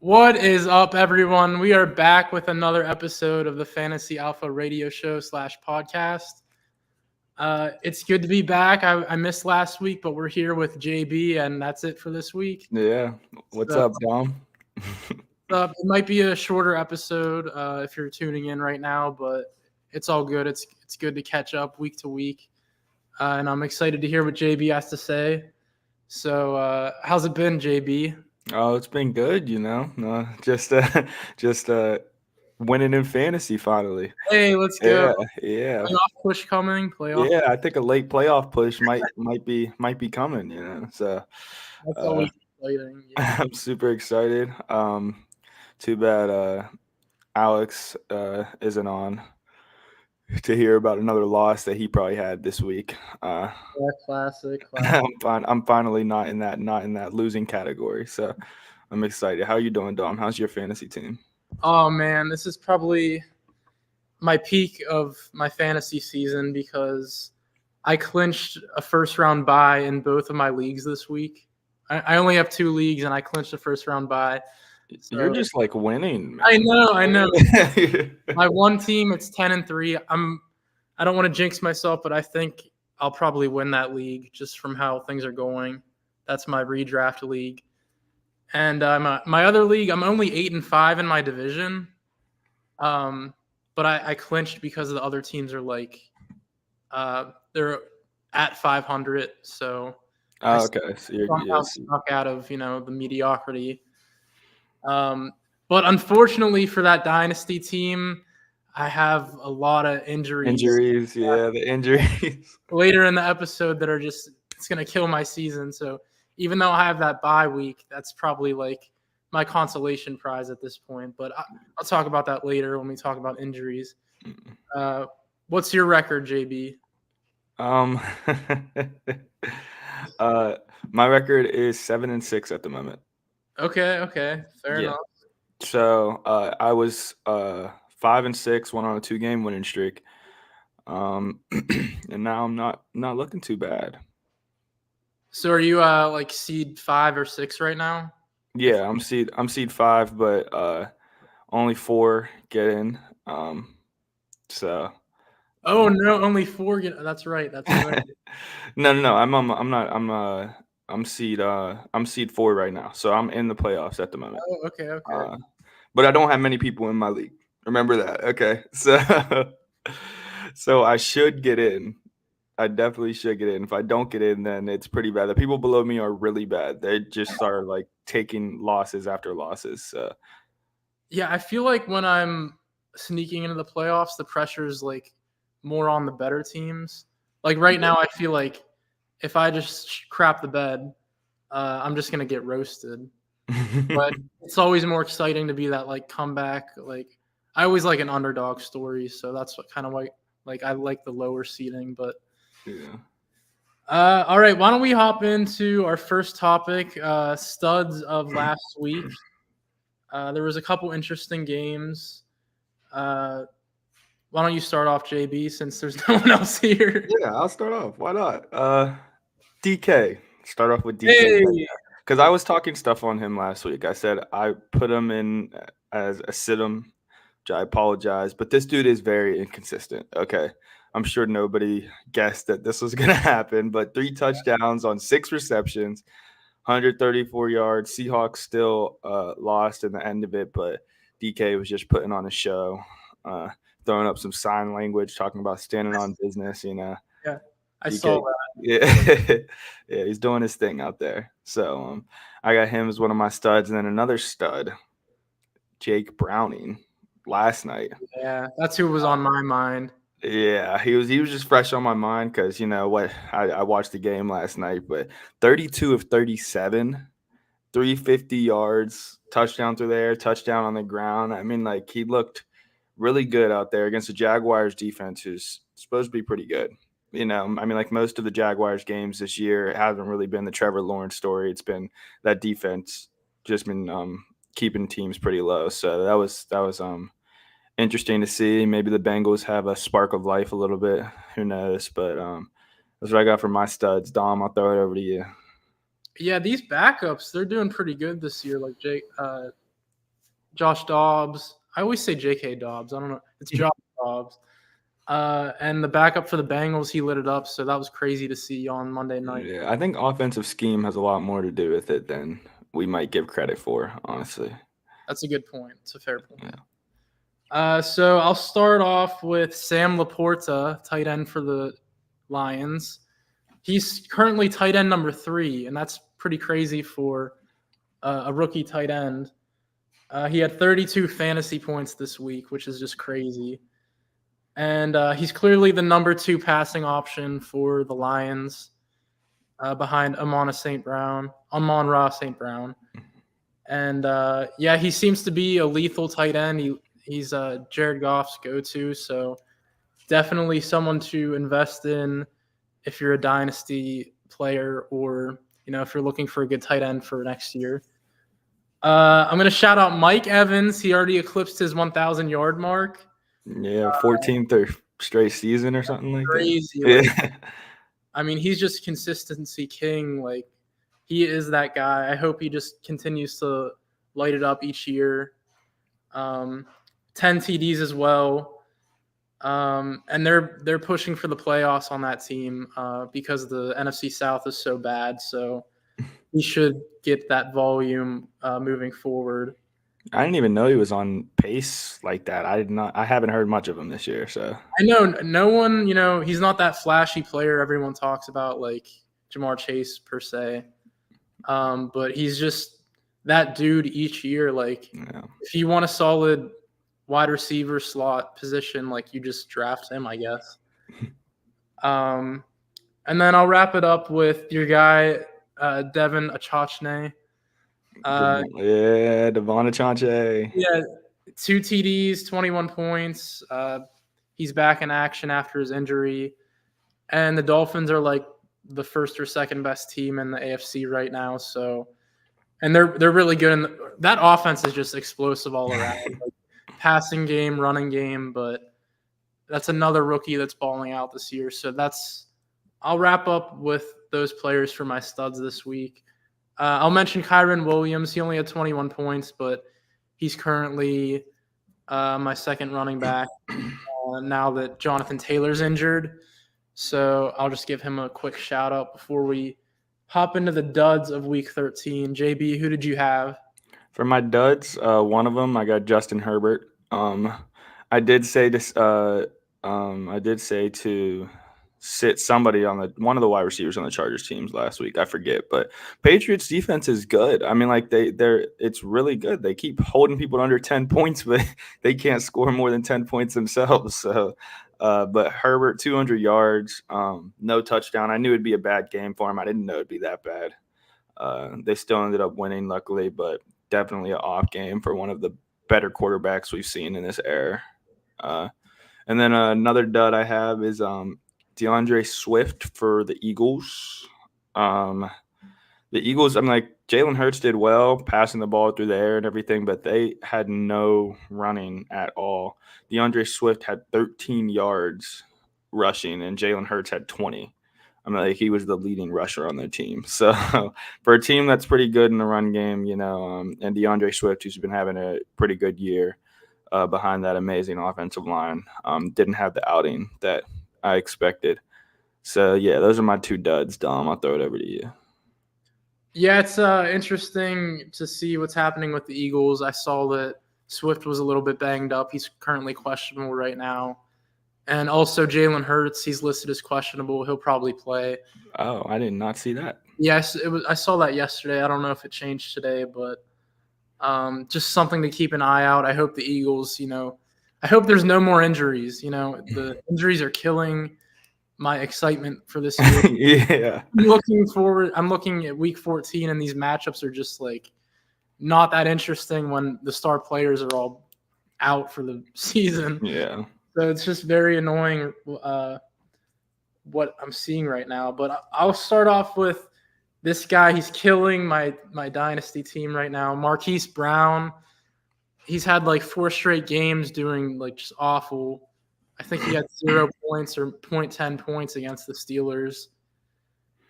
What is up, everyone? We are back with another episode of the Fantasy Alpha Radio Show / podcast. It's good to be back. I missed last week, but we're here with JB, and that's it for this week. Yeah. What's So, up, Dom? it might be a shorter episode if you're tuning in right now, but it's all good. It's good to catch up week to week, and I'm excited to hear what JB has to say. So, how's it been, JB? Oh, it's been good, just winning in fantasy finally. Hey, let's go. Yeah. Playoff push coming. Playoff. Yeah, I think a late playoff push might be coming, So That's uh always exciting. Yeah. I'm super excited. Too bad Alex isn't on to hear about another loss that he probably had this week. Classic. I'm finally not in that losing category, so I'm excited. How you doing, Dom? How's your fantasy team? Oh man, this is probably my peak of my fantasy season because I clinched a first round bye in both of my leagues this week. I only have 2 leagues and I clinched a first round bye. You're just like winning, man. I know. My one team, it's 10-3. I don't want to jinx myself, but I think I'll probably win that league just from how things are going. That's my redraft league. And my other league, I'm only 8-5 in my division. But I clinched because the other teams are like, they're at 500. So okay. So somehow snuck out of the mediocrity. But unfortunately for that dynasty team, I have a lot of injuries. The injuries. Later in the episode that are it's gonna kill my season. So even though I have that bye week, that's probably like my consolation prize at this point. But I'll talk about that later when we talk about injuries. What's your record, JB? My record is 7-6 at the moment. Okay, fair enough. So I was 5-6, went on a 2-game winning streak, and now I'm not looking too bad. So are you like seed 5 or 6 right now? Yeah, I'm seed 5, but only 4 get in. So. Oh no, only 4 get. That's right. No. I'm seed 4 right now, so I'm in the playoffs at the moment. Oh, okay. But I don't have many people in my league. Remember that, okay? So I should get in. I definitely should get in. If I don't get in, then it's pretty bad. The people below me are really bad. They just are like taking losses after losses. So. Yeah, I feel like when I'm sneaking into the playoffs, the pressure is like more on the better teams. Like right now, I feel like if I just crap the bed, I'm just gonna get roasted. But it's always more exciting to be that like comeback. Like I always like an underdog story, so that's what kind of like I like the lower seeding. But yeah. All right, why don't we hop into our first topic? Studs of last week. There was a couple interesting games. Why don't you start off, JB, since there's no one else here? Yeah, I'll start off. Why not? DK. Start off with DK. Because I was talking stuff on him last week. I said I put him in as a sit-em, which I apologize. But this dude is very inconsistent. Okay. I'm sure nobody guessed that this was going to happen. But 3 touchdowns on 6 receptions, 134 yards. Seahawks still lost in the end of it. But DK was just putting on a show. Throwing up some sign language, talking about standing on business, Yeah, I saw that. Yeah, yeah, he's doing his thing out there. So I got him as one of my studs, and then another stud, Jake Browning, last night. Yeah, that's who was on my mind. Yeah, he was just fresh on my mind because I watched the game last night, but 32 of 37, 350 yards, touchdown through the air, touchdown on the ground. I mean, like he looked really good out there against the Jaguars defense, who's supposed to be pretty good. I mean, like most of the Jaguars games this year, it hasn't really been the Trevor Lawrence story. It's been that defense just been keeping teams pretty low. So that was interesting to see. Maybe the Bengals have a spark of life a little bit. Who knows? But that's what I got for my studs. Dom, I'll throw it over to you. Yeah, these backups, they're doing pretty good this year. Like Josh Dobbs. I always say J.K. Dobbs. I don't know. It's Josh Dobbs. And the backup for the Bengals, he lit it up. So that was crazy to see on Monday night. Yeah, I think offensive scheme has a lot more to do with it than we might give credit for, honestly. That's a good point. It's a fair point. Yeah. So I'll start off with Sam Laporta, tight end for the Lions. He's currently tight end number 3, and that's pretty crazy for a rookie tight end. He had 32 fantasy points this week, which is just crazy. And he's clearly the number 2 passing option for the Lions, behind Amon-Ra St. Brown. And yeah, he seems to be a lethal tight end. He's Jared Goff's go-to, so definitely someone to invest in if you're a dynasty player, or if you're looking for a good tight end for next year. I'm gonna shout out Mike Evans. He already eclipsed his 1,000-yard mark. Yeah, 14th or straight season or something like crazy, that. Yeah. I mean, he's just consistency king. Like, he is that guy. I hope he just continues to light it up each year. 10 TDs as well. And they're pushing for the playoffs on that team because the NFC South is so bad. So he should get that volume moving forward. I didn't even know he was on pace like that. I haven't heard much of him this year. So I know no one, he's not that flashy player everyone talks about, like Jamar Chase per se. But he's just that dude each year. Like, if you want a solid wide receiver slot position, like, you just draft him, I guess. And then I'll wrap it up with your guy, Devin Achachne. Devon Achachne. Yeah, 2 TDs, 21 points. He's back in action after his injury. And the Dolphins are like the first or second best team in the AFC right now. So, and they're really good. And that offense is just explosive all around. Like, passing game, running game, but that's another rookie that's balling out this year. So I'll wrap up with those players for my studs this week. I'll mention Kyren Williams. He only had 21 points, but he's currently my second running back now that Jonathan Taylor's injured. So I'll just give him a quick shout out before we hop into the duds of week 13. JB, who did you have? For my duds, one of them, I got Justin Herbert. I did say this. I did say to sit somebody on one of the wide receivers on the Chargers teams last week. I forget, but Patriots defense is good. I mean, like it's really good. They keep holding people to under 10 points, but they can't score more than 10 points themselves. So, but Herbert, 200 yards, no touchdown. I knew it'd be a bad game for him. I didn't know it'd be that bad. They still ended up winning, luckily, but definitely an off game for one of the better quarterbacks we've seen in this era. And then another dud I have is DeAndre Swift for the Eagles. The Eagles, I'm like, Jalen Hurts did well passing the ball through the air and everything, but they had no running at all. DeAndre Swift had 13 yards rushing, and Jalen Hurts had 20. I mean, like, he was the leading rusher on their team. So for a team that's pretty good in the run game, and DeAndre Swift, who's been having a pretty good year behind that amazing offensive line, didn't have the outing that I expected. So, yeah, those are my 2 duds, Dom. I'll throw it over to you. Yeah, it's interesting to see what's happening with the Eagles. I saw that Swift was a little bit banged up. He's currently questionable right now. And also Jalen Hurts, he's listed as questionable. He'll probably play. Oh, I did not see that. Yes, I saw that yesterday. I don't know if it changed today, but just something to keep an eye out. I hope the Eagles, I hope there's no more injuries. The injuries are killing my excitement for this year. Yeah. I'm looking at week 14, and these matchups are just like not that interesting when the star players are all out for the season. Yeah. So it's just very annoying what I'm seeing right now. But I'll start off with this guy. He's killing my dynasty team right now. Marquise Brown. He's had like 4 straight games doing like just awful. I think he had 0 points or 0.10 points against the Steelers.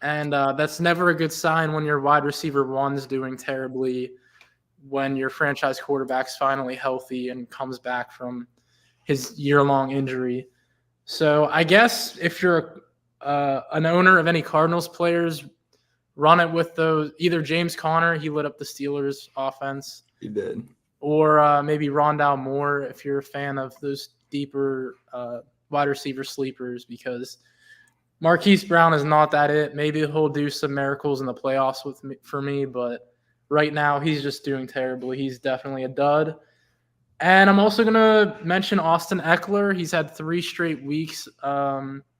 And that's never a good sign when your wide receiver 1's doing terribly. when your franchise quarterback's finally healthy and comes back from his year-long injury. So I guess if you're an owner of any Cardinals players, run it with those. Either James Conner, he lit up the Steelers offense. He did. Or maybe Rondale Moore if you're a fan of those deeper wide receiver sleepers, because Marquise Brown is not that it. Maybe he'll do some miracles in the playoffs for me, but right now he's just doing terribly. He's definitely a dud. And I'm also going to mention Austin Eckler. He's had 3 straight weeks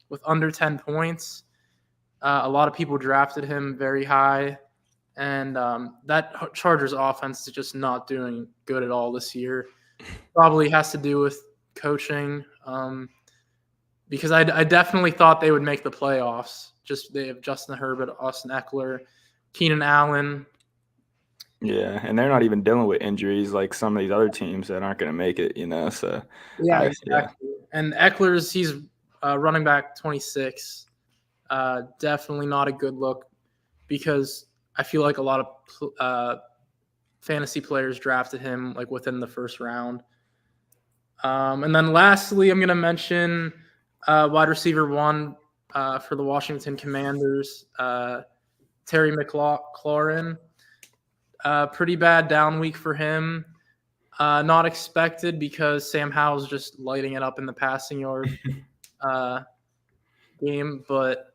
with under 10 points. A lot of people drafted him very high. And that Chargers offense is just not doing good at all this year. Probably has to do with coaching, because I definitely thought they would make the playoffs. They have Justin Herbert, Austin Eckler, Keenan Allen. Yeah, and they're not even dealing with injuries like some of these other teams that aren't going to make it, So yeah, exactly. Yeah. And he's running back 26. Definitely not a good look, because I feel like a lot of fantasy players drafted him like within the first round. And then lastly, I'm going to mention wide receiver 1 for the Washington Commanders, Terry McLaurin. Pretty bad down week for him. Not expected, because Sam Howell's just lighting it up in the passing yard game, but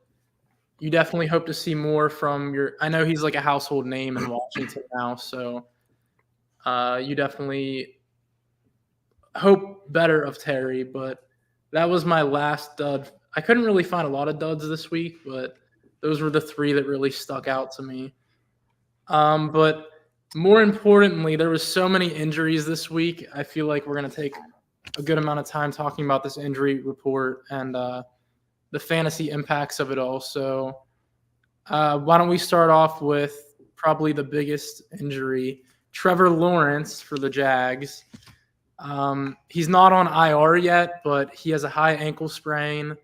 you definitely hope to see more from I know he's like a household name in Washington now, so you definitely hope better of Terry. But that was my last dud. I couldn't really find a lot of duds this week, but those were the 3 that really stuck out to me. But more importantly, there was so many injuries this week. I feel like we're going to take a good amount of time talking about this injury report and the fantasy impacts of it all. So why don't we start off with probably the biggest injury, Trevor Lawrence for the Jags. He's not on IR yet, but he has a high ankle sprain.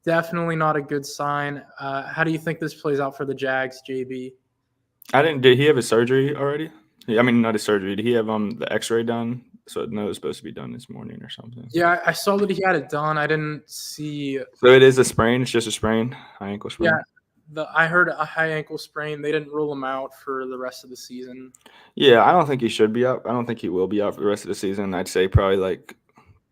Definitely not a good sign. How do you think this plays out for the Jags, JB? Did he have a surgery already? I mean, not a surgery. Did he have the X-ray done? So no, it was supposed to be done this morning or something. Yeah, I saw that he had it done. I didn't see. So it is a sprain. It's just a sprain, high ankle sprain. Yeah, I heard a high ankle sprain. They didn't rule him out for the rest of the season. Yeah, I don't think he should be out. I don't think he will be out for the rest of the season. I'd say probably like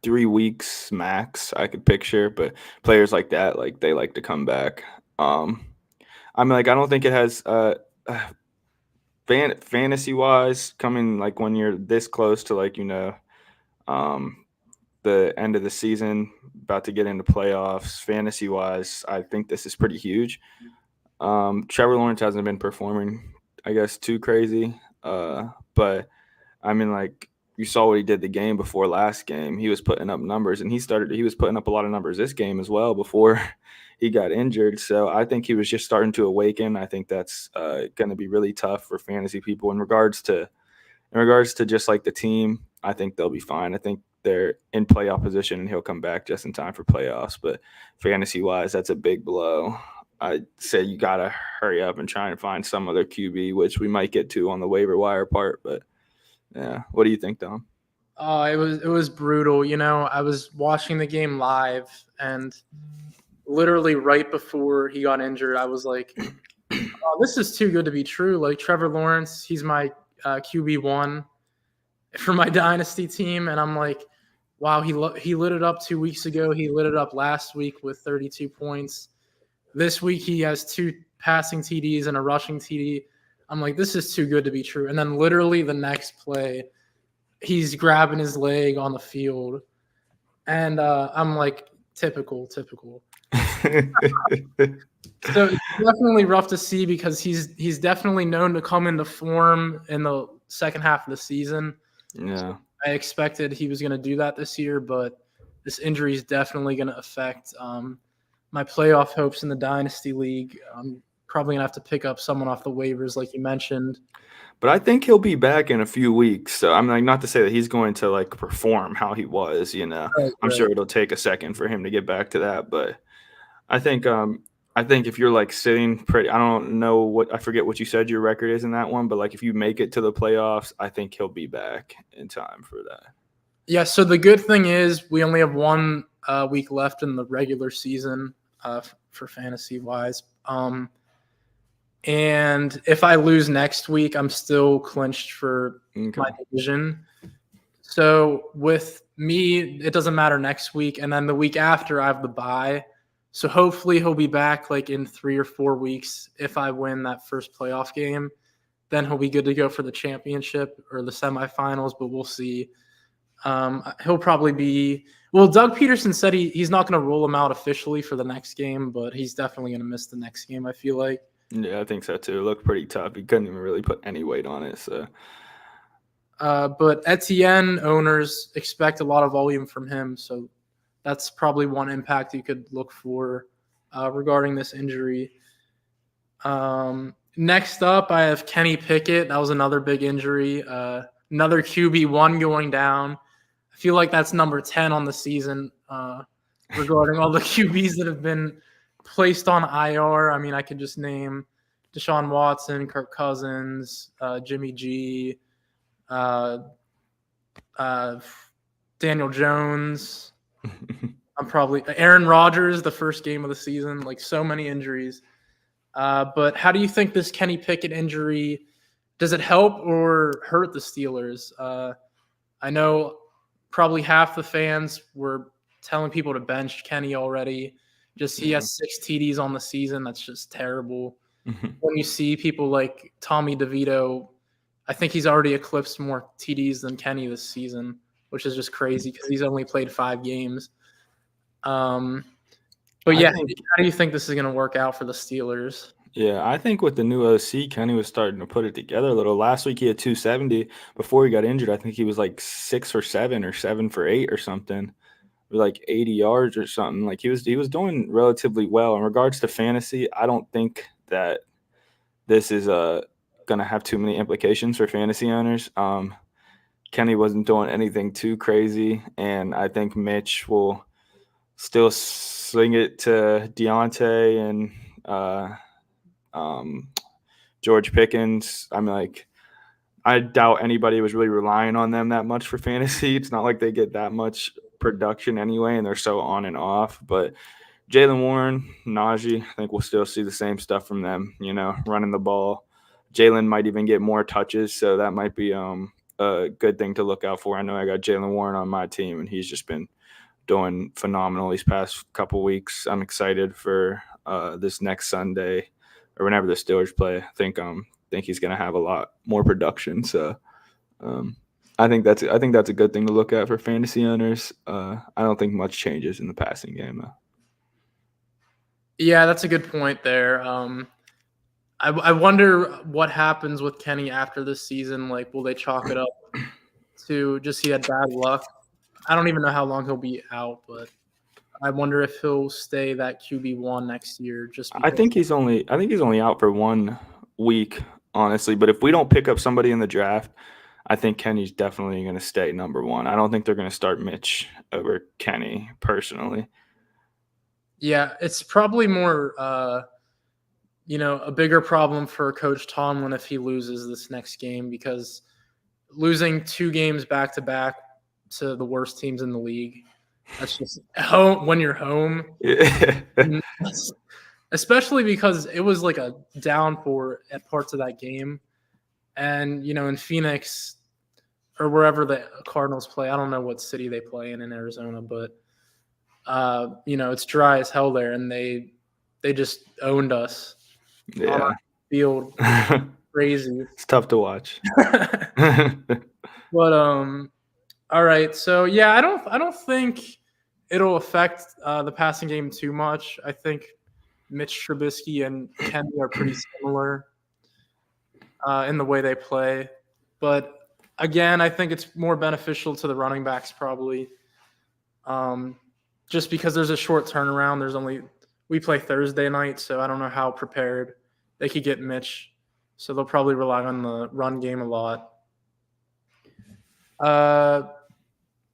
3 weeks max. I could picture, but players like that, like they like to come back. I mean, like I don't think it has. Fantasy wise, coming like when you're this close to like the end of the season, about to get into playoffs, fantasy wise, I think this is pretty huge. Trevor Lawrence hasn't been performing, I guess, too crazy, but I mean, like you saw what he did the game before last game. He was putting up numbers, and he was putting up a lot of numbers this game as well before he got injured. So I think he was just starting to awaken. I think that's going to be really tough for fantasy people in regards to just like the team. I think they'll be fine. I think they're in playoff position, and he'll come back just in time for playoffs. But fantasy wise, that's a big blow. I'd say you got to hurry up and try and find some other QB, which we might get to on the waiver wire part. But yeah, what do you think, Dom? It was brutal. I was watching the game live, and literally right before he got injured, I was like, oh, this is too good to be true. Like Trevor Lawrence, he's my QB1 for my dynasty team, and I'm like, wow, he lit it up 2 weeks ago. He lit it up last week with 32 points. This week he has 2 passing TDs and a rushing TD. I'm like, this is too good to be true. And then literally the next play, he's grabbing his leg on the field, and I'm like, typical. So it's definitely rough to see, because he's definitely known to come into form in the second half of the season. Yeah, I expected he was going to do that this year, but this injury is definitely going to affect my playoff hopes in the Dynasty League. I'm probably going to have to pick up someone off the waivers like you mentioned. But I think he'll be back in a few weeks. So I'm like, not to say that he's going to like perform how he was, Right. I'm sure it'll take a second for him to get back to that. But I think I think if you're like sitting pretty, I don't know I forget what you said your record is in that one, but like if you make it to the playoffs, I think he'll be back in time for that. Yeah, so the good thing is we only have 1 week left in the regular season for fantasy wise. And if I lose next week, I'm still clinched for my division. So with me, it doesn't matter next week. And then the week after, I have the bye. So hopefully he'll be back like in 3 or 4 weeks if I win that first playoff game. Then he'll be good to go for the championship or the semifinals, but we'll see. He'll probably be – well, Doug Peterson said he's not going to rule him out officially for the next game, but he's definitely going to miss the next game, I feel like. Yeah, I think so too. It looked pretty tough. He couldn't even really put any weight on it. So, but Etienne owners expect a lot of volume from him, so that's probably one impact you could look for regarding this injury. Next up, I have Kenny Pickett. That was another big injury. Another QB1 going down. I feel like that's number 10 on the season regarding all the QBs that have been placed on IR. I mean, I could just name Deshaun Watson, Kirk Cousins, Jimmy G, Daniel Jones. I'm probably Aaron Rodgers, the first game of the season. Like so many injuries. But how do you think this Kenny Pickett injury, does it help or hurt the Steelers? I know probably half the fans were telling people to bench Kenny already. He has 6 TDs on the season. That's just terrible. When you see people like Tommy DeVito, I think he's already eclipsed more TDs than Kenny this season, which is just crazy because he's only played 5 games. But yeah, how do you think this is going to work out for the Steelers? Yeah, I think with the new OC, Kenny was starting to put it together a little. Last week he had 270. Before he got injured, I think he was like 6 or 7 or 7 for 8 or something, with like 80 yards or something. Like he was doing relatively well. In regards to fantasy, I don't think that this is going to have too many implications for fantasy owners. Kenny wasn't doing anything too crazy, and I think Mitch will still sling it to Deontay and George Pickens. I'm like, I doubt anybody was really relying on them that much for fantasy. It's not like they get that much production anyway, and they're so on and off. But Jaylen Warren, Najee, I think we'll still see the same stuff from them, running the ball. Jaylen might even get more touches, so that might be a good thing to look out for. I know I got Jaylen Warren on my team, and he's just been doing phenomenal these past couple weeks. I'm excited for this next Sunday or whenever the Steelers play. I think he's going to have a lot more production. So I think that's a good thing to look at for fantasy owners. I don't think much changes in the passing game though. Yeah, that's a good point there. I wonder what happens with Kenny after this season. Like, will they chalk it up to just he had bad luck? I don't even know how long he'll be out, but I wonder if he'll stay that QB1 next year. Just I think he's only out for 1 week, honestly. But if we don't pick up somebody in the draft, I think Kenny's definitely going to stay number 1. I don't think they're going to start Mitch over Kenny personally. Yeah, it's probably more, a bigger problem for Coach Tomlin if he loses this next game, because losing 2 games back to back to the worst teams in the league, that's just home when you're home. Yeah. Especially because it was like a downpour at parts of that game. And, in Phoenix or wherever the Cardinals play, I don't know what city they play in Arizona, but, it's dry as hell there. And they just owned us on our field. Crazy. It's tough to watch. But, all right. So, yeah, I don't think it'll affect the passing game too much. I think Mitch Trubisky and Kenny are pretty similar in the way they play. But again, I think it's more beneficial to the running backs probably, just because there's a short turnaround. We play Thursday night, so I don't know how prepared they could get Mitch. So they'll probably rely on the run game a lot.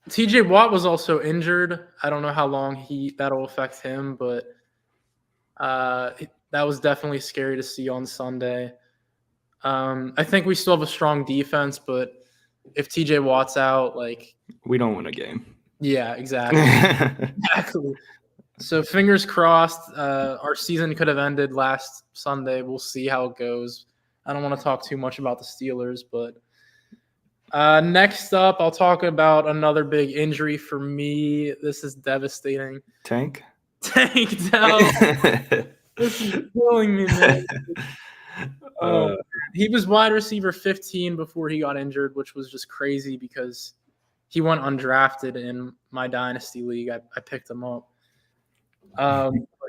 TJ Watt was also injured. I don't know how long that'll affect him, but That was definitely scary to see on Sunday. I think we still have a strong defense, but if TJ Watt's out, like, we don't win a game. Yeah, exactly. Exactly. So fingers crossed. Our season could have ended last Sunday. We'll see how it goes. I don't want to talk too much about the Steelers, but next up, I'll talk about another big injury for me. This is devastating. Tank Dell. This is killing me, man. He was wide receiver 15 before he got injured, which was just crazy because he went undrafted in my dynasty league. I picked him up.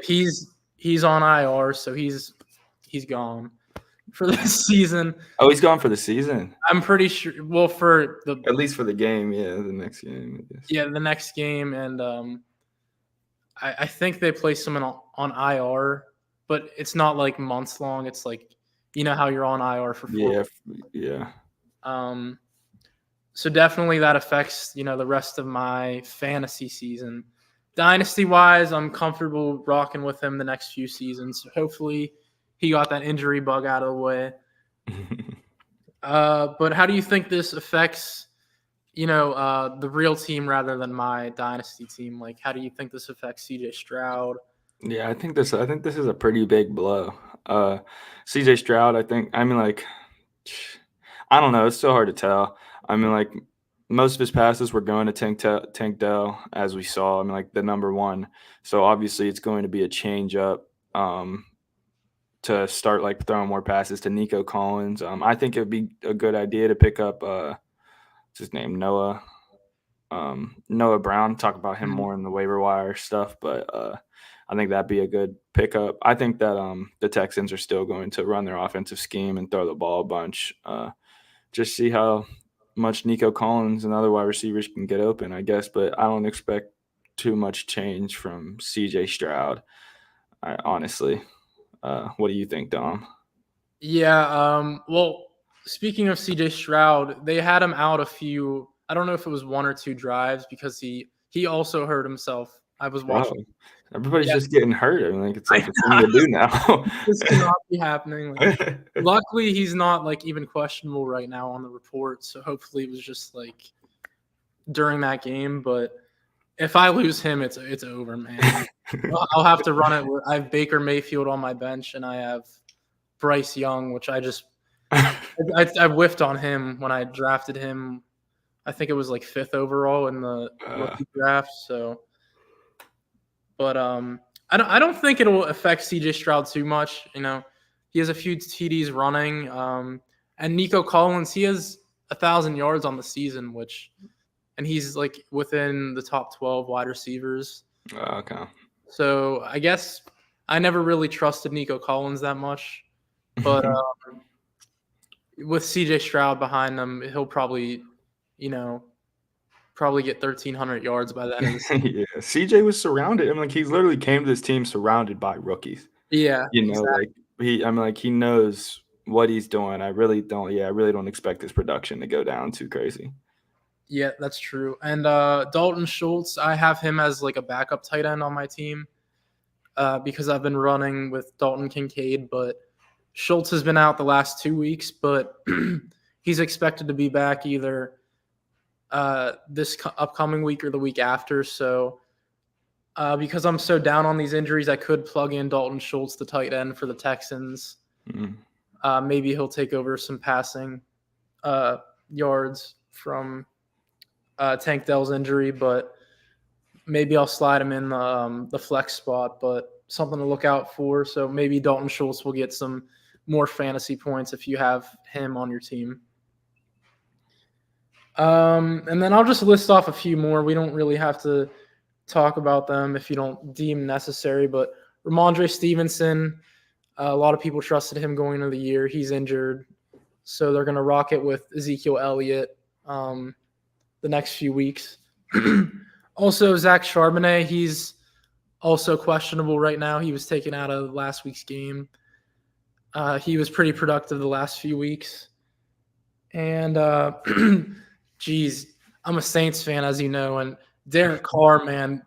He's on IR, so he's gone for this season. Oh, he's gone for the season. I'm pretty sure. Well, for at least for the game, yeah, the next game. I guess. Yeah, the next game, and I think they placed him on IR, but it's not like months long. It's like, you know how you're on IR for 4 weeks. Yeah. So definitely that affects, the rest of my fantasy season. Dynasty-wise, I'm comfortable rocking with him the next few seasons. Hopefully he got that injury bug out of the way. But how do you think this affects, the real team rather than my dynasty team? Like, how do you think this affects CJ Stroud? Yeah, I think this is a pretty big blow. CJ Stroud, I don't know. It's so hard to tell. Most of his passes were going to Tank Dell, as we saw. The number one. So obviously it's going to be a change up to start throwing more passes to Nico Collins. I think it would be a good idea to pick up what's his name, Noah Brown. Talk about him more in the waiver wire stuff, but I think that'd be a good pickup. I think that the Texans are still going to run their offensive scheme and throw the ball a bunch. Just see how much Nico Collins and other wide receivers can get open, I guess. But I don't expect too much change from CJ Stroud, honestly. What do you think, Dom? Yeah, well, speaking of CJ Stroud, they had him out I don't know if it was 1 or 2 drives because he also hurt himself. I was watching. Wow. Everybody's just getting hurt. It's like a thing to do now. This cannot be happening. Luckily, he's not even questionable right now on the report. So hopefully it was just during that game. But if I lose him, it's over, man. I'll have to run it. I have Baker Mayfield on my bench, and I have Bryce Young, which I whiffed on him when I drafted him. I think it was 5th overall in the rookie draft. So. But I don't think it'll affect CJ Stroud too much. He has a few TDs running, and Nico Collins, he has 1,000 yards on the season, and he's within the top 12 wide receivers. Okay. So I guess I never really trusted Nico Collins that much, but with CJ Stroud behind him, he'll probably get 1,300 yards by the end of the season. Yeah, CJ was surrounded. He literally came to this team surrounded by rookies. Yeah, exactly. He knows what he's doing. I really don't expect his production to go down too crazy. Yeah, that's true. And Dalton Schultz, I have him as a backup tight end on my team because I've been running with Dalton Kincaid, but Schultz has been out the last 2 weeks, but he's expected to be back either this upcoming week or the week after. So because I'm so down on these injuries, I could plug in Dalton Schultz, the tight end for the Texans. Mm-hmm. Maybe he'll take over some passing yards from Tank Dell's injury, but maybe I'll slide him in the flex spot, but something to look out for. So maybe Dalton Schultz will get some more fantasy points if you have him on your team. And then I'll just list off a few more. We don't really have to talk about them if you don't deem necessary, but Ramondre Stevenson, a lot of people trusted him going into the year. He's injured, so they're going to rock it with Ezekiel Elliott the next few weeks. Also, Zach Charbonnet, he's also questionable right now. He was taken out of last week's game. He was pretty productive the last few weeks. And geez, I'm a Saints fan, as you know, and Derek Carr, man,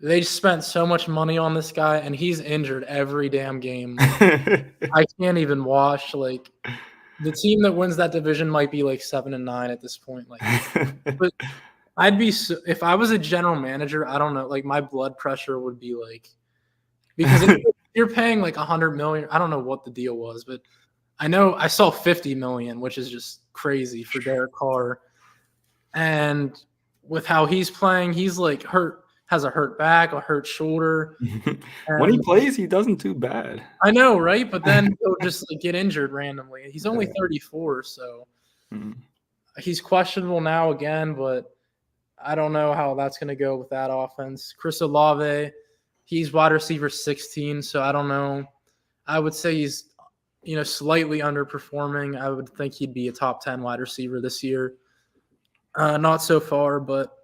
They spent so much money on this guy, and he's injured every damn game. I can't even watch. Like, the team that wins that division might be like 7-9 at this point. Like, but I'd be if I was a general manager, I don't know. Like, my blood pressure would be like, because if you're paying like $100 million. I don't know what the deal was, but I know I saw $50 million, which is just crazy for Derek Carr. And with how he's playing, he's like hurt. Has a hurt back, a hurt shoulder. When he plays, he doesn't do bad. I know, right? But then he'll just like get injured randomly. He's only 34, so he's questionable now again, but I don't know how that's going to go with that offense. Chris Olave, he's wide receiver 16, so I don't know. I would say he's, slightly underperforming. I would think he'd be a top 10 wide receiver this year. Not so far, but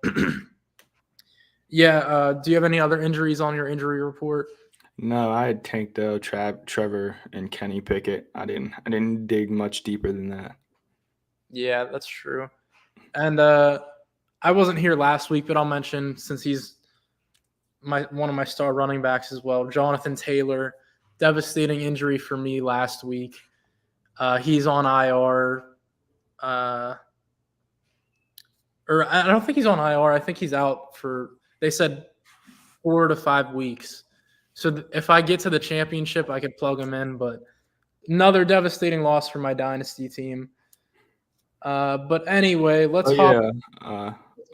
yeah. Do you have any other injuries on your injury report? No, I had Tank Dell, Trevor, and Kenny Pickett. I didn't dig much deeper than that. Yeah, that's true. And I wasn't here last week, but I'll mention, since he's one of my star running backs as well, Jonathan Taylor, devastating injury for me last week. He's on IR. Or I don't think he's on IR. I think he's out for, they said, 4 to 5 weeks. So if I get to the championship, I could plug him in. But another devastating loss for my dynasty team. But anyway, let's hop.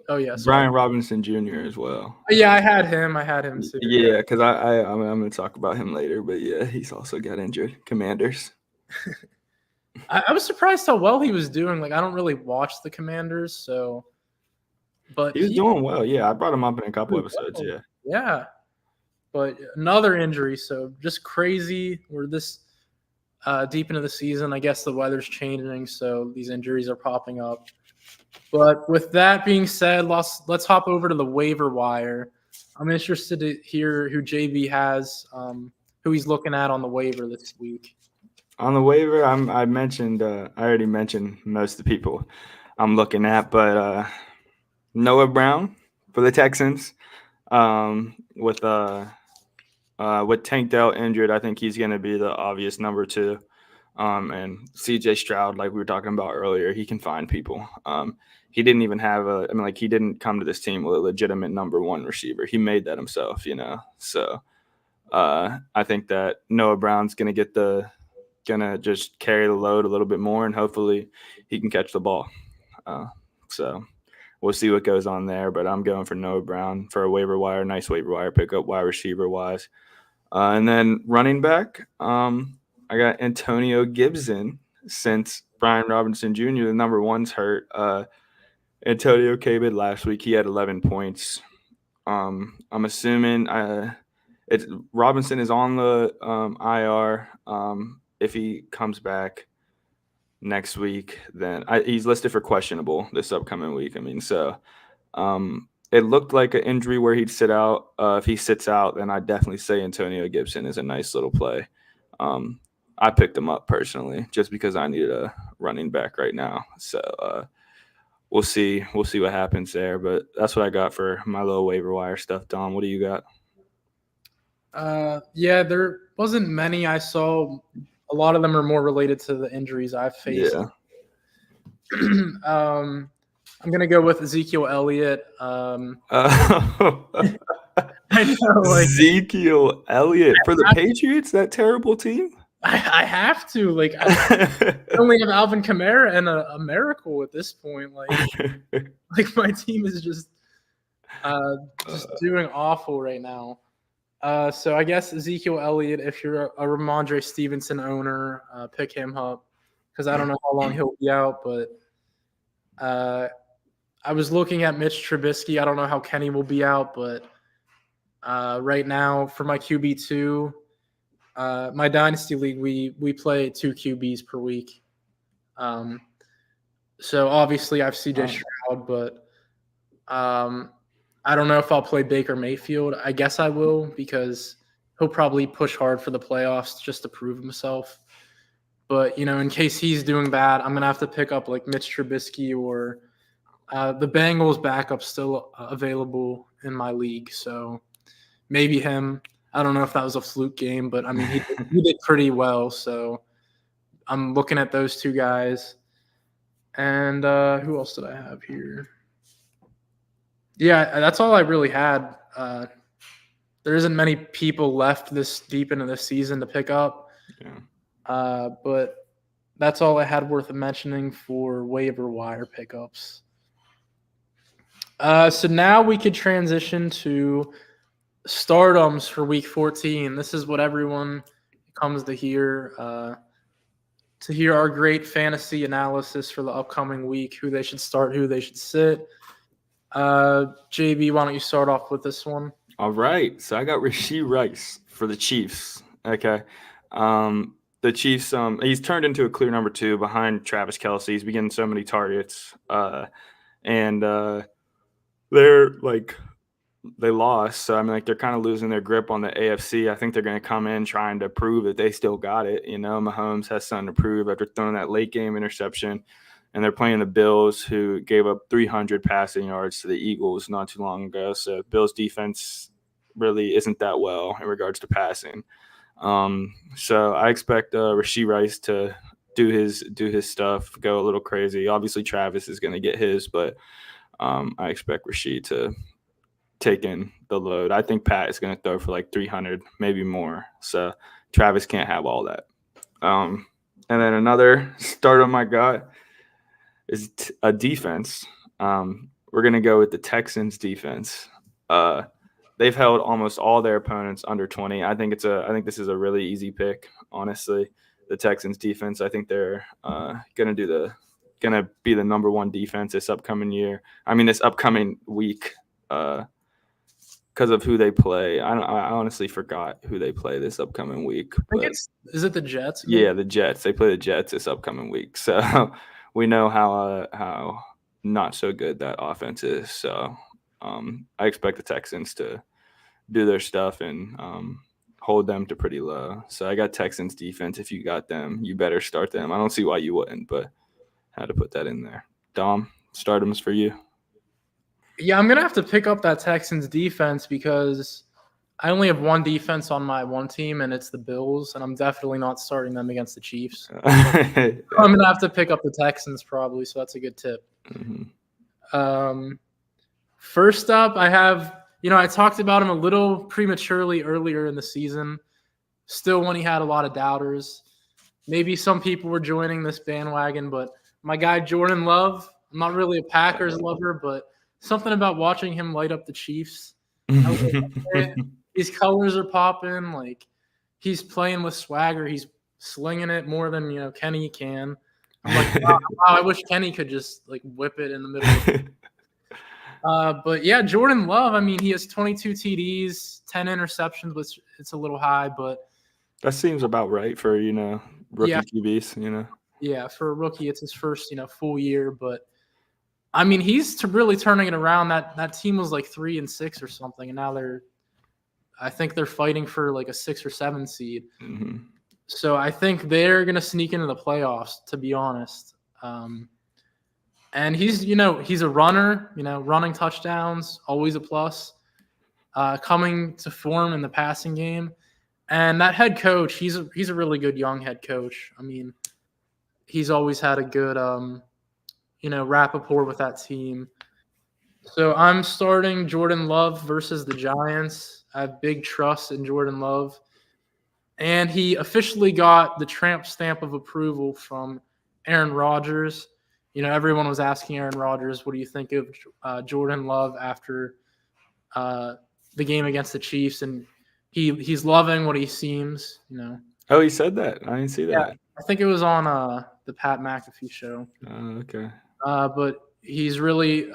Yes. Brian Robinson Jr. as well. Yeah, I had him too. Yeah, because I'm going to talk about him later. But yeah, he's also got injured. Commanders. I was surprised how well he was doing. Like, I don't really watch the Commanders, so. But he was doing well. Yeah, I brought him up in a couple episodes. Well. Yeah. But another injury, so just crazy. We're this deep into the season. I guess the weather's changing, so these injuries are popping up. But with that being said, let's hop over to the waiver wire. I'm interested to hear who JB has, who he's looking at on the waiver this week. On the waiver, I already mentioned most of the people I'm looking at, but Noah Brown for the Texans, with Tank Dell injured, I think he's going to be the obvious number 2. And CJ Stroud, like we were talking about earlier, he can find people. He didn't even have he didn't come to this team with a legitimate number 1 receiver. He made that himself, So I think that Noah Brown's going to just carry the load a little bit more, and hopefully he can catch the ball. So we'll see what goes on there, but I'm going for Noah Brown for a waiver wire, nice waiver wire pickup, wide receiver wise. And then running back, I got Antonio Gibson, since Brian Robinson Jr., the number 1's hurt. Antonio came in last week. He had 11 points. I'm assuming Robinson is on the IR. If he comes back next week, then he's listed for questionable this upcoming week. It looked like an injury where he'd sit out. If he sits out, then I'd definitely say Antonio Gibson is a nice little play. I picked him up personally just because I needed a running back right now. So we'll see what happens there. But that's what I got for my little waiver wire stuff. Dom, what do you got? Yeah, there wasn't many I saw. A lot of them are more related to the injuries I've faced. Yeah. I'm going to go with Ezekiel Elliott. I know, Ezekiel Elliott for the Patriots, that terrible team? I have to. I only have Alvin Kamara and a miracle at this point. Like my team is just doing awful right now. So I guess Ezekiel Elliott, if you're a Ramondre Stevenson owner, pick him up, because I don't know how long he'll be out. But I was looking at Mitch Trubisky. I don't know how Kenny will be out, but right now for my QB2, my dynasty league, we play 2 QBs per week. So obviously I have CJ Stroud, but I don't know if I'll play Baker Mayfield. I guess I will, because he'll probably push hard for the playoffs just to prove himself. But, in case he's doing bad, I'm going to have to pick up like Mitch Trubisky, or the Bengals backup still available in my league. So maybe him. I don't know if that was a fluke game, but I mean, he did pretty well. So I'm looking at those two guys. And who else did I have here? Yeah, that's all I really had. There isn't many people left this deep into the season to pick up. Yeah. But that's all I had worth mentioning for waiver wire pickups. So now we could transition to stardoms for week 14. This is what everyone comes to hear our great fantasy analysis for the upcoming week, who they should start, who they should sit. JB, why don't you start off with this one? All right. So I got Rashee Rice for the Chiefs. Okay. The Chiefs, he's turned into a clear number 2 behind Travis Kelce. He's been getting so many targets. And they're like, they lost. So, I mean, like, they're kind of losing their grip on the AFC. I think they're going to come in trying to prove that they still got it. You know, Mahomes has something to prove after throwing that late game interception. And they're playing the Bills, who gave up 300 passing yards to the Eagles not too long ago. So, Bills defense really isn't that well in regards to passing. So I expect Rashee Rice to do his stuff, go a little crazy. Obviously, Travis is going to get his, but I expect Rashee to take in the load. I think Pat is going to throw for like 300, maybe more. So Travis can't have all that. And then another stardom I got is a defense. We're going to go with the Texans defense. They've held almost all their opponents under 20. I think this is a really easy pick, honestly. The Texans defense, I think they're gonna be the number 1 defense this upcoming year. I mean, this upcoming week, because of who they play. I honestly forgot who they play this upcoming week. Is it the Jets? Yeah, the Jets. They play the Jets this upcoming week. So we know how not so good that offense is. So I expect the Texans to do their stuff and hold them to pretty low. So I got Texans defense. If you got them, you better start them. I don't see why you wouldn't, but had to put that in there. Dom, stardoms for you. Yeah, I'm going to have to pick up that Texans defense because I only have one defense on my one team, and it's the Bills, and I'm definitely not starting them against the Chiefs. I'm going to have to pick up the Texans probably, so that's a good tip. Mm-hmm. First up, I have – I talked about him a little prematurely earlier in the season, still when he had a lot of doubters. Maybe some people were joining this bandwagon, but my guy Jordan Love, I'm not really a Packers lover, but something about watching him light up the Chiefs. His colors are popping. Like, he's playing with swagger. He's slinging it more than, Kenny can. I'm like, wow, I wish Kenny could just, like, whip it in the middle of it. But yeah, Jordan Love, I mean, he has 22 TDs, 10 interceptions, which it's a little high, but that seems about right for, rookie QBs, Yeah, for a rookie, it's his first, full year, but I mean, he's really turning it around. That team was like 3-6 or something, and now I think they're fighting for like a 6 or 7 seed. Mm-hmm. So I think they're going to sneak into the playoffs, to be honest. And he's a runner, running touchdowns, always a plus, coming to form in the passing game. And that head coach, he's a really good young head coach. I mean, he's always had a good, rapport with that team. So I'm starting Jordan Love versus the Giants. I have big trust in Jordan Love. And he officially got the tramp stamp of approval from Aaron Rodgers. Everyone was asking Aaron Rodgers, what do you think of Jordan Love after the game against the Chiefs? And he's loving what he seems, Oh, he said that? I didn't see that. Yeah, I think it was on the Pat McAfee show. Okay. But he's really,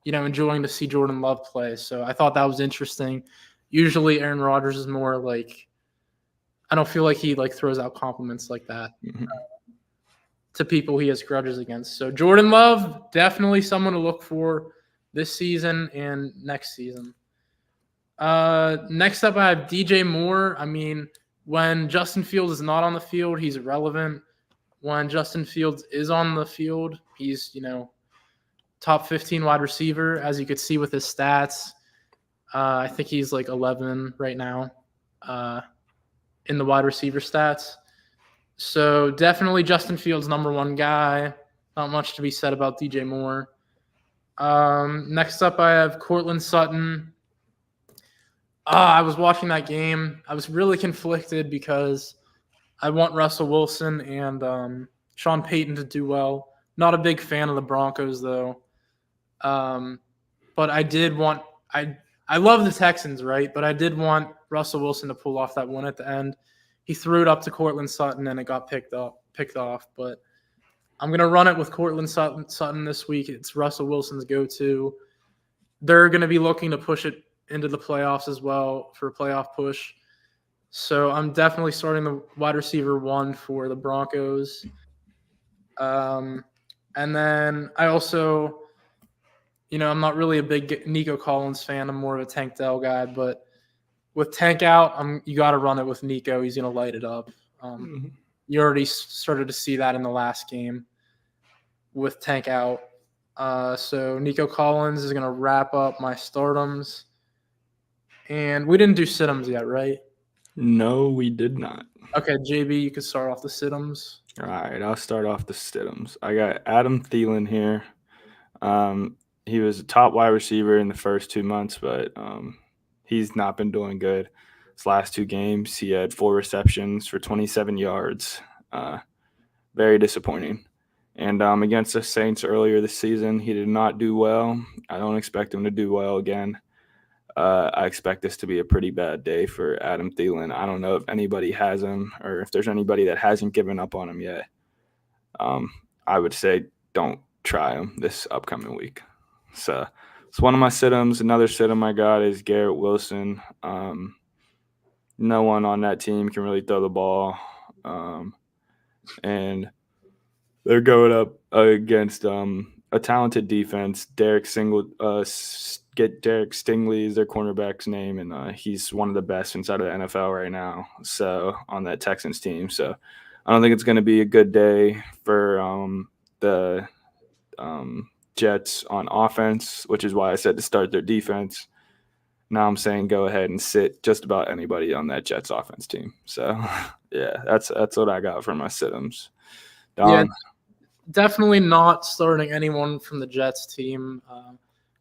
enjoying to see Jordan Love play. So I thought that was interesting. Usually Aaron Rodgers is more like, I don't feel like he throws out compliments like that. Mm-hmm. To people he has grudges against. So Jordan Love, definitely someone to look for this season and next season. Next up, I have DJ Moore. I mean, when Justin Fields is not on the field, he's irrelevant. When Justin Fields is on the field, he's, top 15 wide receiver, as you could see with his stats. I think he's like 11 right now in the wide receiver stats. So definitely Justin Fields, number one guy. Not much to be said about DJ Moore. Next up, I have Courtland Sutton. I was watching that game. I was really conflicted because I want Russell Wilson and Sean Payton to do well. Not a big fan of the Broncos, though. But I did want I love the Texans, right? But I did want Russell Wilson to pull off that one at the end. He threw it up to Courtland Sutton and it got picked off. But I'm gonna run it with Courtland Sutton this week. It's Russell Wilson's go-to. They're gonna be looking to push it into the playoffs as well for a playoff push. So I'm definitely starting the wide receiver 1 for the Broncos. And then I also, I'm not really a big Nico Collins fan. I'm more of a Tank Dell guy, but with Tank out, you got to run it with Nico. He's going to light it up. You already started to see that in the last game with Tank out. So Nico Collins is going to wrap up my startums. And we didn't do situms yet, right? No, we did not. Okay, JB, you could start off the situms. All right, I'll start off the situms. I got Adam Thielen here. He was a top wide receiver in the first 2 months, but he's not been doing good. His last 2 games, he had 4 receptions for 27 yards. Very disappointing. And against the Saints earlier this season, he did not do well. I don't expect him to do well again. I expect this to be a pretty bad day for Adam Thielen. I don't know if anybody has him or if there's anybody that hasn't given up on him yet. I would say don't try him this upcoming week. So it's one of my situms. Another situm I got is Garrett Wilson. No one on that team can really throw the ball. And they're going up against a talented defense. Derek Stingley is their cornerback's name, and he's one of the best inside of the NFL right now. So on that Texans team, so I don't think it's going to be a good day for the Jets on offense, which is why I said to start their defense. Now I'm saying go ahead and sit just about anybody on that Jets offense team. So yeah, that's what I got for my situms. Yeah, definitely not starting anyone from the Jets team.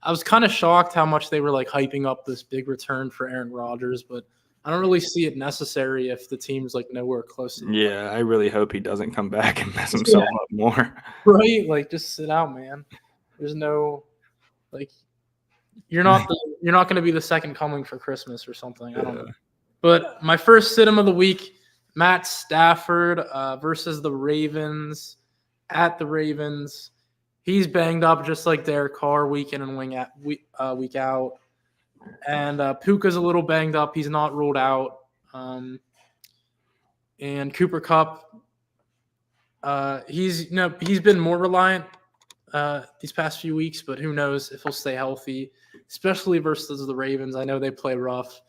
I was kind of shocked how much they were like hyping up this big return for Aaron Rodgers, but I don't really see it necessary if the team's like nowhere close to Yeah, I really hope he doesn't come back and mess himself up more. Right? Like just sit out, man. There's no like you're not going to be the second coming for Christmas or something. I don't know. But my first situm of the week, Matt Stafford versus the Ravens at the Ravens. He's banged up just like Derek Carr week in and week out. And Puka's a little banged up. He's not ruled out. And Cooper Kupp, he's been more reliant these past few weeks, but who knows if he'll stay healthy, especially versus the Ravens. I know they play rough.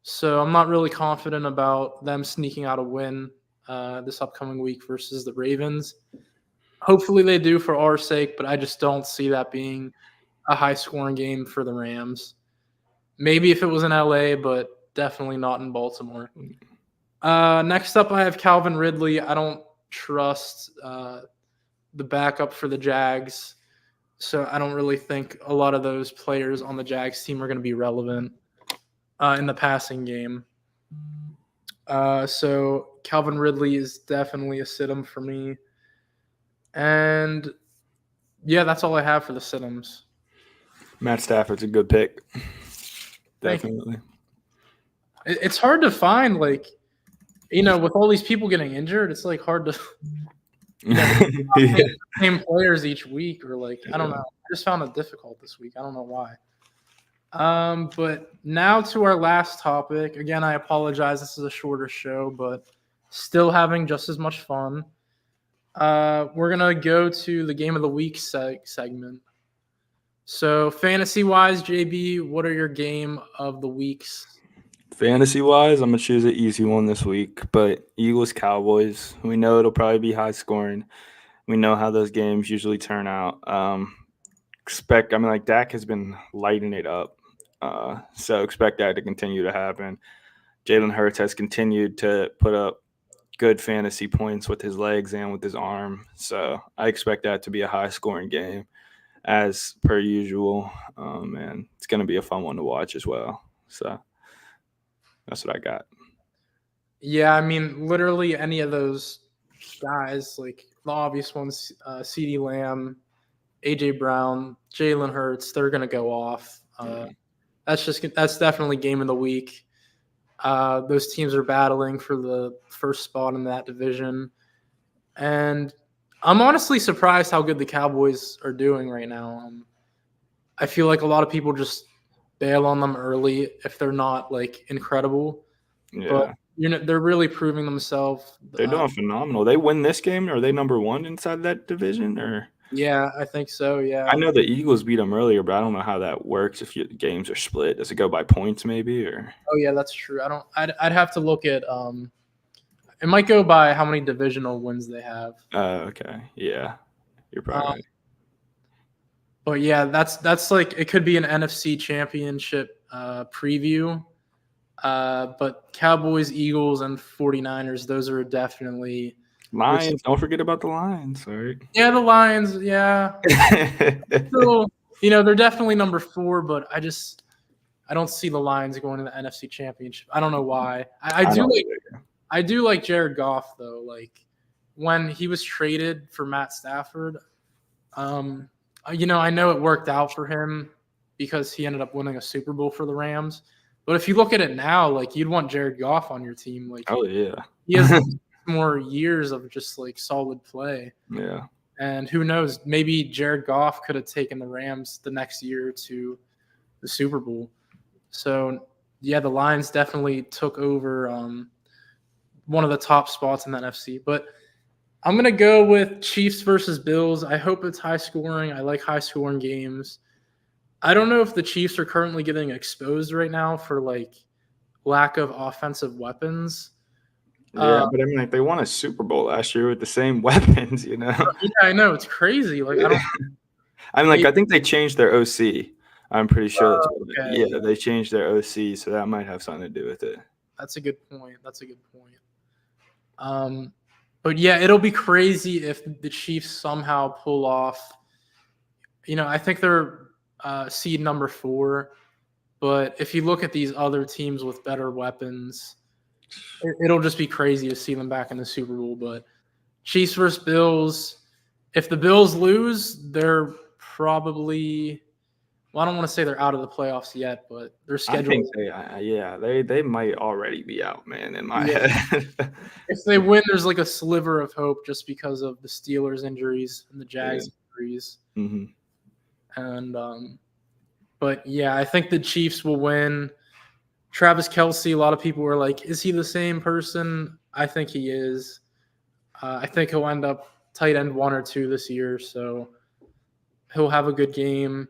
So I'm not really confident about them sneaking out a win this upcoming week versus the Ravens. Hopefully they do for our sake, but I just don't see that being a high-scoring game for the Rams. Maybe if it was in LA, but definitely not in Baltimore. Next up, I have Calvin Ridley. I don't trust the backup for the Jags, so I don't really think a lot of those players on the Jags team are going to be relevant in the passing game. So Calvin Ridley is definitely a situm for me. And yeah, that's all I have for the situms. Matt Stafford's a good pick. Definitely. It's hard to find, like, with all these people getting injured, it's like hard to same players each week, or like I don't know. I just found it difficult this week. I don't know why. But now to our last topic. Again, I apologize. This is a shorter show, but still having just as much fun. We're gonna go to the game of the week segment. So fantasy-wise, JB, what are your game of the weeks? Fantasy-wise, I'm gonna choose an easy one this week, but Eagles-Cowboys. We know it'll probably be high scoring. We know how those games usually turn out. Dak has been lighting it up. So expect that to continue to happen. Jalen Hurts has continued to put up good fantasy points with his legs and with his arm. So I expect that to be a high-scoring game as per usual. And it's going to be a fun one to watch as well. So that's what I got. Yeah, I mean, literally any of those guys, like the obvious ones, CeeDee Lamb, AJ Brown, Jalen Hurts, they're gonna go off. That's definitely game of the week. Those teams are battling for the first spot in that division, and I'm honestly surprised how good the Cowboys are doing right now. I feel like a lot of people just bail on them early if they're not like incredible. Yeah. But they're really proving themselves. They're doing phenomenal. They win this game. Are they number one inside that division? Or Yeah, I think so. Yeah, I know the Eagles beat them earlier, but I don't know how that works if games are split. Does it go by points maybe? Or oh yeah, that's true. I'd have to look at it might go by how many divisional wins they have. Okay. Yeah. You're probably right. But yeah, that's like it could be an NFC championship preview. But Cowboys, Eagles, and 49ers, those are definitely Lions. Don't forget about the Lions. All right. Yeah, the Lions. Yeah. So, they're definitely number 4, but I don't see the Lions going to the NFC championship. I don't know why. I do like Jared Goff though. Like when he was traded for Matt Stafford, I know it worked out for him because he ended up winning a Super Bowl for the Rams. But if you look at it now, like you'd want Jared Goff on your team. Like, oh yeah, he has more years of just like solid play. Yeah. And who knows? Maybe Jared Goff could have taken the Rams the next year to the Super Bowl. So yeah, the Lions definitely took over one of the top spots in the NFC. But I'm gonna go with Chiefs versus Bills. I hope it's high scoring. I like high scoring games. I don't know if the Chiefs are currently getting exposed right now for like lack of offensive weapons. Yeah, but I mean, like they won a Super Bowl last year with the same weapons, Yeah, I know, it's crazy. Like I think they changed their OC. I'm pretty sure. Okay. Yeah, they changed their OC, so that might have something to do with it. That's a good point. But yeah, it'll be crazy if the Chiefs somehow pull off. I think they're seed number 4, but if you look at these other teams with better weapons, it'll just be crazy to see them back in the Super Bowl. But Chiefs versus Bills, if the Bills lose, they're probably I don't want to say they're out of the playoffs yet, but they're scheduled. I think they might already be out, man, in my head. If they win, there's like a sliver of hope just because of the Steelers injuries and the Jags injuries. Mm-hmm. And but yeah, I think the Chiefs will win. Travis Kelce, a lot of people were like, is he the same person? I think he is. I think he'll end up tight end 1 or 2 this year, so he'll have a good game.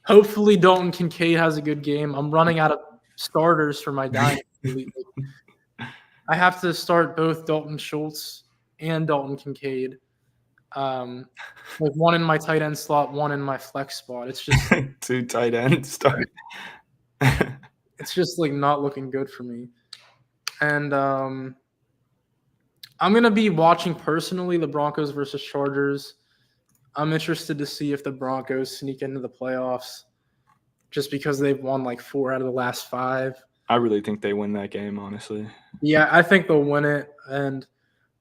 Hopefully Dalton Kincaid has a good game. I'm running out of starters for my dynasty. I have to start both Dalton Schultz and Dalton Kincaid. Like one in my tight end slot, one in my flex spot. It's just 2 tight ends start. It's just like not looking good for me. And I'm gonna be watching personally the Broncos versus Chargers. I'm interested to see if the Broncos sneak into the playoffs just because they've won like 4 out of the last 5. I really think they win that game, honestly. Yeah, I think they'll win it. And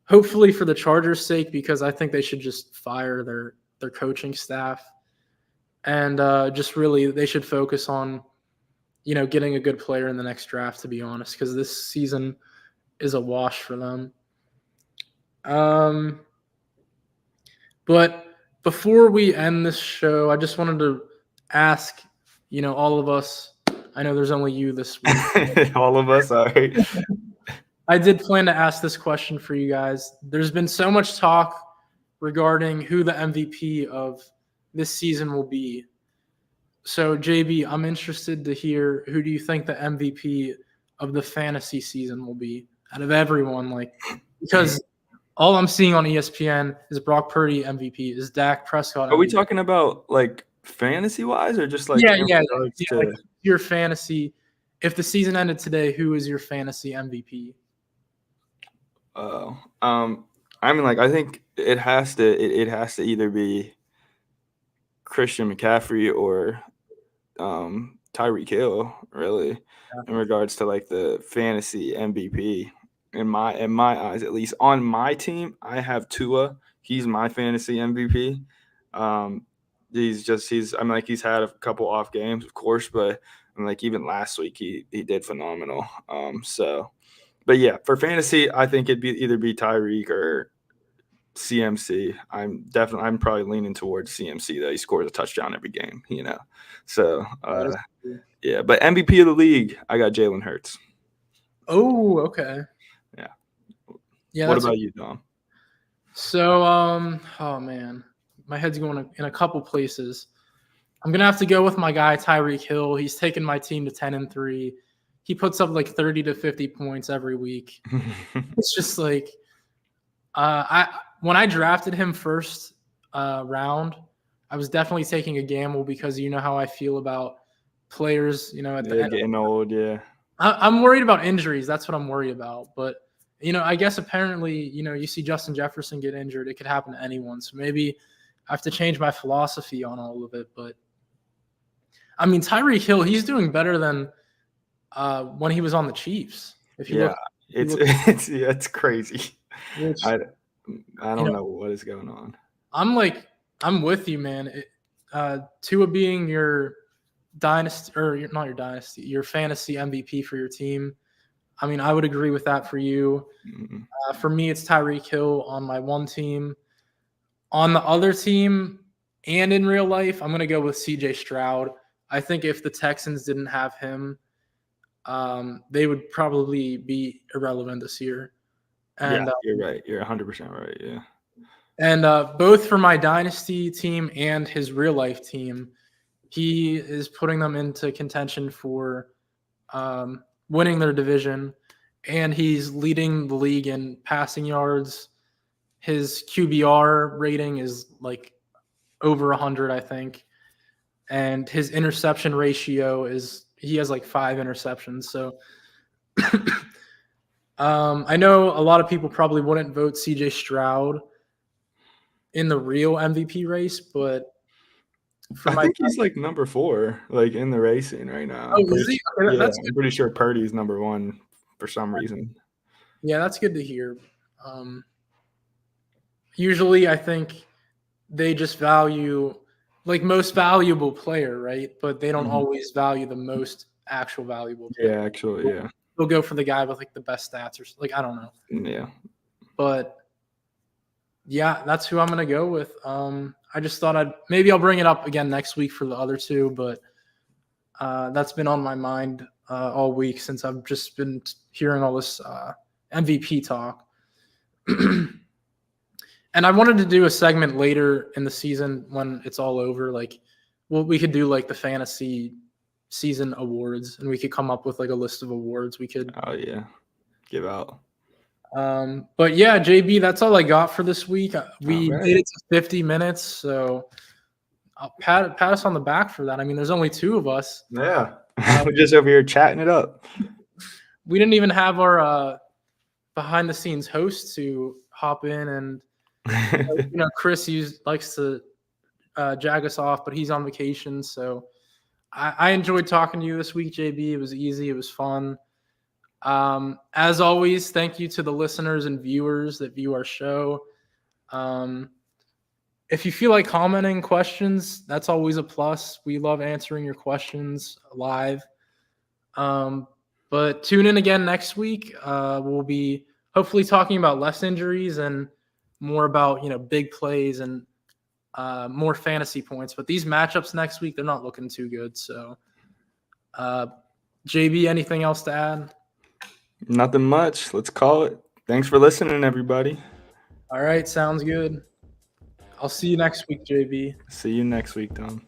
hopefully for the Chargers' sake, because I think they should just fire their coaching staff. And just really they should focus on, getting a good player in the next draft, to be honest, because this season is a wash for them. But before we end this show, I just wanted to ask, all of us, I know there's only you this week. All of us, all right. I did plan to ask this question for you guys. There's been so much talk regarding who the MVP of this season will be. So, JB, I'm interested to hear, who do you think the MVP of the fantasy season will be out of everyone? Because all I'm seeing on ESPN is Brock Purdy MVP, is Dak Prescott MVP. Are we talking about fantasy wise or just yeah, your fantasy? If the season ended today, who is your fantasy MVP? I mean, like, I think it has to either be Christian McCaffrey or Tyreek Hill, really, in regards to like the fantasy MVP. In my eyes, at least on my team, I have Tua. He's my fantasy MVP. He's he's had a couple off games, of course, but like even last week he did phenomenal. But yeah, for fantasy, I think it'd either be Tyreek or CMC. I'm probably leaning towards CMC though. He scores a touchdown every game, So yeah, but MVP of the league, I got Jalen Hurts. Oh, okay. Yeah. What about you, Dom? So, oh man, my head's going in a couple places. I'm gonna have to go with my guy Tyreek Hill. He's taken my team to 10-3. He puts up like 30 to 50 points every week. It's just like, when I drafted him first round, I was definitely taking a gamble because you know how I feel about players. At the end, getting old. Yeah, I'm worried about injuries. That's what I'm worried about. But I guess apparently, you see Justin Jefferson get injured. It could happen to anyone. So maybe I have to change my philosophy on all of it. But I mean, Tyreek Hill, he's doing better than when he was on the Chiefs. If you look, it's crazy. I don't know what is going on. I'm with you, man. Tua being your dynasty, or not your dynasty, your fantasy MVP for your team. I mean, I would agree with that for you. Mm-hmm. For me, it's Tyreek Hill on my one team. On the other team and in real life, I'm going to go with CJ Stroud. I think if the Texans didn't have him, they would probably be irrelevant this year. And you're right. You're 100% right. Yeah. And both for my dynasty team and his real life team, he is putting them into contention for winning their division, and he's leading the league in passing yards. His QBR rating is like over 100, I think, and his interception ratio he has like 5 interceptions. So I know a lot of people probably wouldn't vote CJ Stroud in the real MVP race, but I think he's like number 4, like in the racing right now. Oh, is he? Okay, I'm pretty sure Purdy's number 1 for some reason. Yeah, that's good to hear. Usually, I think they just value like most valuable player, right? But they don't always value the most actual valuable player. Yeah, actually, yeah. They'll go for the guy with like the best stats or like I don't know. Yeah. But yeah, that's who I'm gonna go with. I just thought I'll bring it up again next week for the other two, but that's been on my mind all week since I've just been hearing all this MVP talk. And I wanted to do a segment later in the season when it's all over. Like, we could do like the fantasy season awards, and we could come up with like a list of awards we could. Oh yeah, give out. But yeah, JB, that's all I got for this week. We made it to 50 minutes, so I'll pat us on the back for that. I mean, there's only 2 of us. Yeah, we're just over here chatting it up. We didn't even have our behind the scenes host to hop in, and Chris likes to jag us off, but he's on vacation. So I enjoyed talking to you this week, JB. It was easy. It was fun. As always, thank you to the listeners and viewers that view our show. If you feel like commenting questions, that's always a plus. We love answering your questions live. But tune in again next week. We'll be hopefully talking about less injuries and more about, big plays and more fantasy points. But these matchups next week, they're not looking too good. So, JB, anything else to add? Nothing much. Let's call it. Thanks for listening, everybody. All right. Sounds good. I'll see you next week, JB. See you next week, Tom.